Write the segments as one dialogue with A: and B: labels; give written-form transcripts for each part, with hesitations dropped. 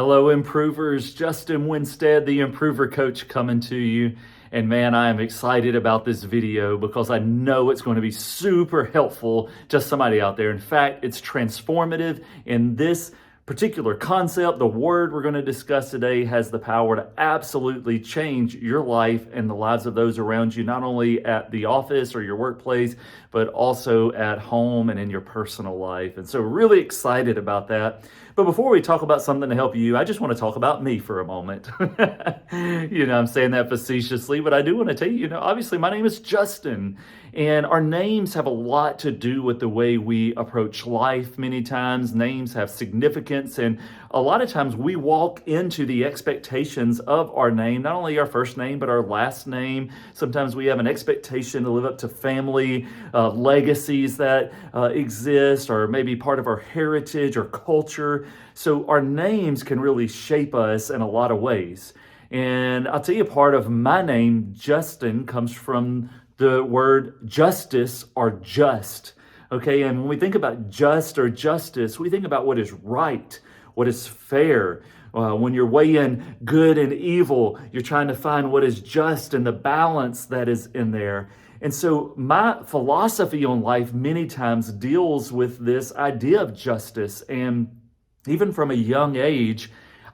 A: Hello, improvers. Justin Winstead, the Improver Coach, coming to you. And man, I am excited about this video because I know it's going to be super helpful to somebody out there. In fact, it's transformative, in this particular concept. The word we're going to discuss today has the power to absolutely change your life and the lives of those around you, not only at the office or your workplace, but also at home and in your personal life. And so really excited about that. But before we talk about something to help you, I just want to talk about me for a moment. I'm saying that facetiously, but I do want to tell you, obviously my name is Justin, and our names have a lot to do with the way we approach life. Many times names have significance, and a lot of times we walk into the expectations of our name, not only our first name, but our last name. Sometimes we have an expectation to live up to family legacies that exist, or maybe part of our heritage or culture. So our names can really shape us in a lot of ways. And I'll tell you, part of my name, Justin, comes from the word justice or just. Okay, and when we think about just or justice, we think about what is right, what is fair. When you're weighing good and evil, you're trying to find what is just and the balance that is in there. And so my philosophy on life many times deals with this idea of justice. And even from a young age,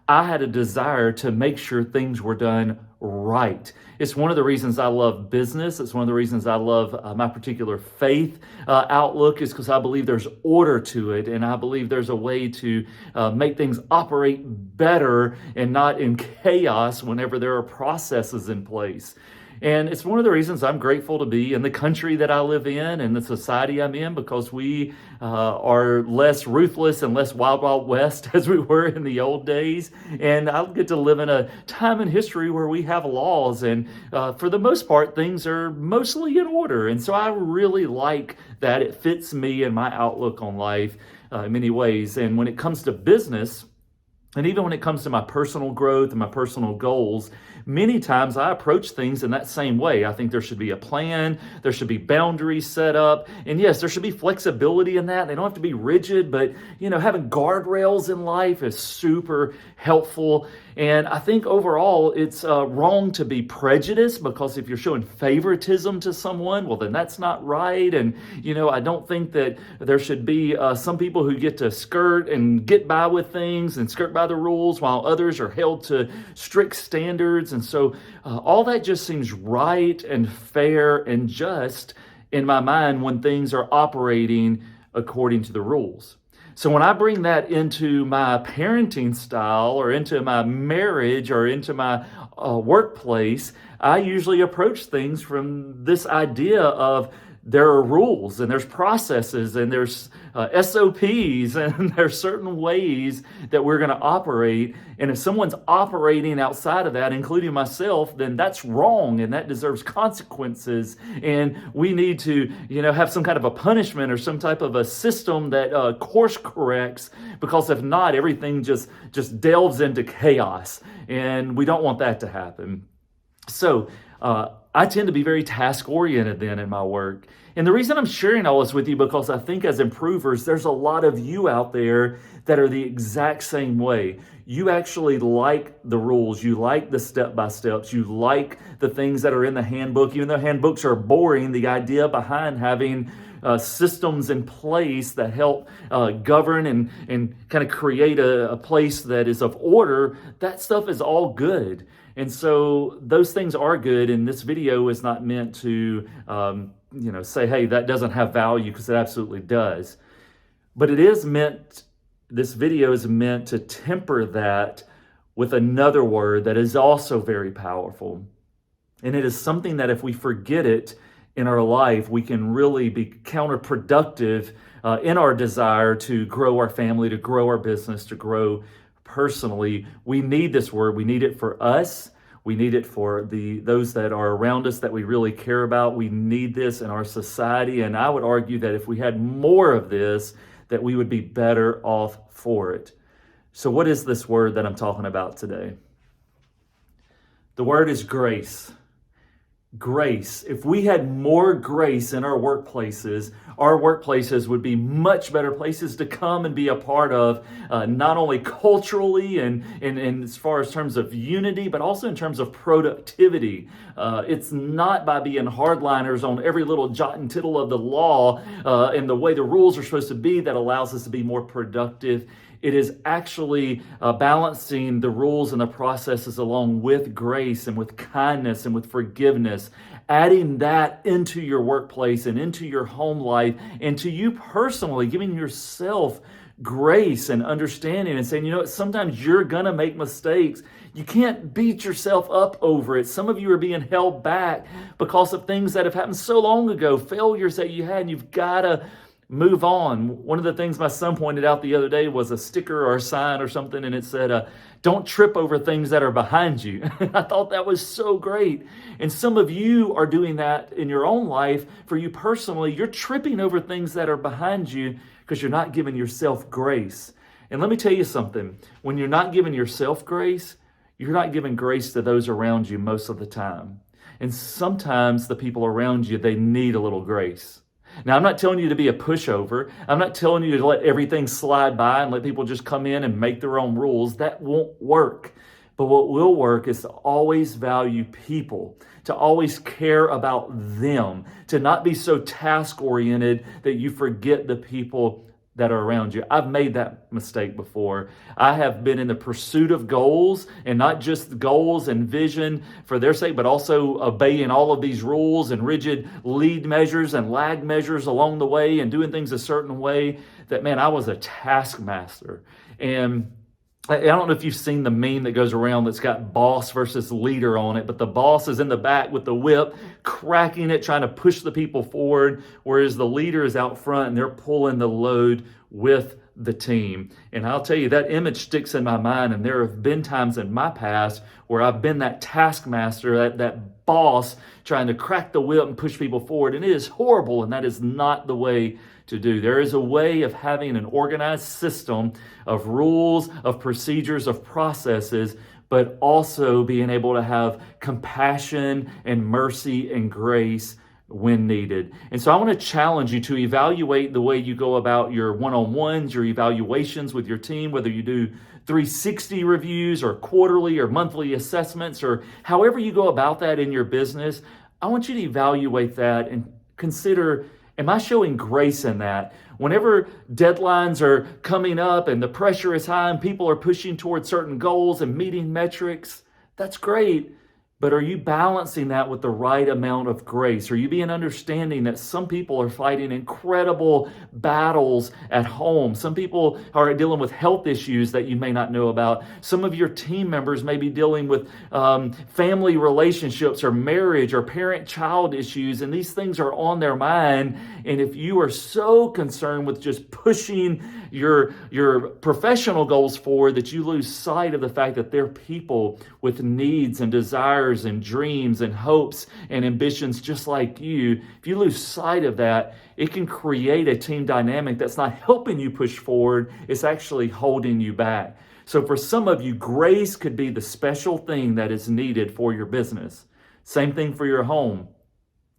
A: I had a desire to make sure things were done right. It's one of the reasons I love business. It's one of the reasons I love my particular faith outlook, is because I believe there's order to it. And I believe there's a way to make things operate better and not in chaos whenever there are processes in place. And it's one of the reasons I'm grateful to be in the country that I live in and the society I'm in, because we are less ruthless and less wild, wild west as we were in the old days. And I get to live in a time in history where we have laws, and for the most part, things are mostly in order. And so I really like that. It fits me and my outlook on life in many ways. And when it comes to business, and even when it comes to my personal growth and my personal goals, many times I approach things in that same way. I think there should be a plan, there should be boundaries set up, and yes, there should be flexibility in that. They don't have to be rigid, but having guardrails in life is super helpful. And I think overall it's wrong to be prejudiced, because if you're showing favoritism to someone, well, then that's not right. And I don't think that there should be some people who get to skirt and get by with things and skirt by the rules, while others are held to strict standards. And so all that just seems right and fair and just in my mind when things are operating according to the rules. So when I bring that into my parenting style, or into my marriage, or into my workplace, I usually approach things from this idea of there are rules, and there's processes, and there's SOPs, and there's certain ways that we're going to operate. And if someone's operating outside of that, including myself, then that's wrong, and that deserves consequences. And we need to, have some kind of a punishment or some type of a system that course corrects, because if not, everything just delves into chaos, and we don't want that to happen. So I tend to be very task-oriented then in my work. And the reason I'm sharing all this with you, because I think as improvers, there's a lot of you out there that are the exact same way. You actually like the rules. You like the step-by-steps. You like the things that are in the handbook. Even though handbooks are boring, the idea behind having systems in place that help govern and kind of create a place that is of order, that stuff is all good. And so those things are good, and this video is not meant to, say, hey, that doesn't have value, because it absolutely does. But this video is meant to temper that with another word that is also very powerful. And it is something that if we forget it in our life, we can really be counterproductive in our desire to grow our family, to grow our business, to grow personally. We need this word. We need it for us. We need it for those that are around us that we really care about. We need this in our society. And I would argue that if we had more of this, that we would be better off for it. So what is this word that I'm talking about today? The word is grace. Grace. If we had more grace in our workplaces would be much better places to come and be a part of, not only culturally and as far as terms of unity, but also in terms of productivity. It's not by being hardliners on every little jot and tittle of the law and the way the rules are supposed to be that allows us to be more productive. It is actually balancing the rules and the processes along with grace and with kindness and with forgiveness, adding that into your workplace and into your home life and to you personally, giving yourself grace and understanding and saying, you know what, sometimes you're going to make mistakes. You can't beat yourself up over it. Some of you are being held back because of things that have happened so long ago, failures that you had, and you've got to move on. One of the things my son pointed out the other day was a sticker or a sign or something, and it said, don't trip over things that are behind you. I thought that was so great. And some of you are doing that in your own life. For you personally, you're tripping over things that are behind you because you're not giving yourself grace. And let me tell you something. When you're not giving yourself grace, you're not giving grace to those around you most of the time. And sometimes the people around you, they need a little grace. Now, I'm not telling you to be a pushover. I'm not telling you to let everything slide by and let people just come in and make their own rules. That won't work. But what will work is to always value people, to always care about them, to not be so task-oriented that you forget the people that are around you. I've made that mistake before. I have been in the pursuit of goals, and not just goals and vision for their sake, but also obeying all of these rules and rigid lead measures and lag measures along the way and doing things a certain way that, man, I was a taskmaster. And I don't know if you've seen the meme that goes around that's got boss versus leader on it, but the boss is in the back with the whip, cracking it, trying to push the people forward, whereas the leader is out front and they're pulling the load with the team. And I'll tell you, that image sticks in my mind, and there have been times in my past where I've been that taskmaster, that boss trying to crack the whip and push people forward, and it is horrible, and that is not the way to do. There is a way of having an organized system of rules, of procedures, of processes, but also being able to have compassion and mercy and grace when needed. And so I want to challenge you to evaluate the way you go about your one-on-ones, your evaluations with your team, whether you do 360 reviews or quarterly or monthly assessments, or however you go about that in your business. I want you to evaluate that and consider, am I showing grace in that? Whenever deadlines are coming up and the pressure is high and people are pushing towards certain goals and meeting metrics, that's great. But are you balancing that with the right amount of grace? Are you being understanding that some people are fighting incredible battles at home? Some people are dealing with health issues that you may not know about. Some of your team members may be dealing with family relationships or marriage or parent-child issues, and these things are on their mind. And if you are so concerned with just pushing your professional goals forward that you lose sight of the fact that they're people with needs and desires and dreams and hopes and ambitions just like you, if you lose sight of that, it can create a team dynamic that's not helping you push forward. It's actually holding you back. So for some of you, grace could be the special thing that is needed for your business. Same thing for your home.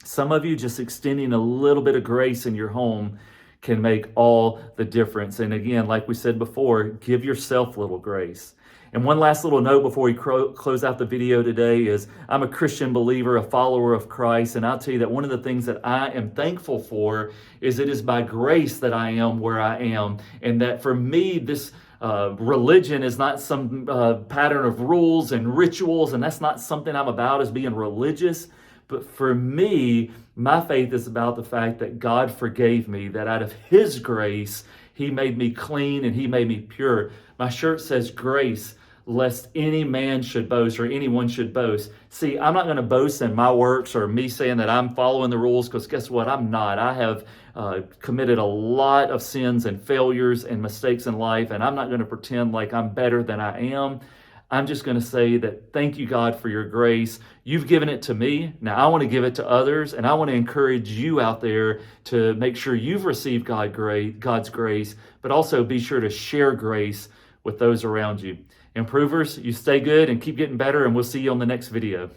A: Some of you, just extending a little bit of grace in your home can make all the difference. And again, like we said before, give yourself a little grace. And one last little note before we close out the video today is I'm a Christian believer, a follower of Christ, and I'll tell you that one of the things that I am thankful for is it is by grace that I am where I am, and that for me, this religion is not some pattern of rules and rituals, and that's not something I'm about as being religious. But for me, my faith is about the fact that God forgave me, that out of His grace, He made me clean and He made me pure. My shirt says grace, lest any man should boast or anyone should boast. See, I'm not going to boast in my works or me saying that I'm following the rules, because guess what? I'm not. I have committed a lot of sins and failures and mistakes in life, and I'm not going to pretend like I'm better than I am. I'm just going to say that thank you, God, for your grace. You've given it to me. Now I want to give it to others, and I want to encourage you out there to make sure you've received God's grace, but also be sure to share grace with those around you. Improvers, you stay good and keep getting better, and we'll see you on the next video.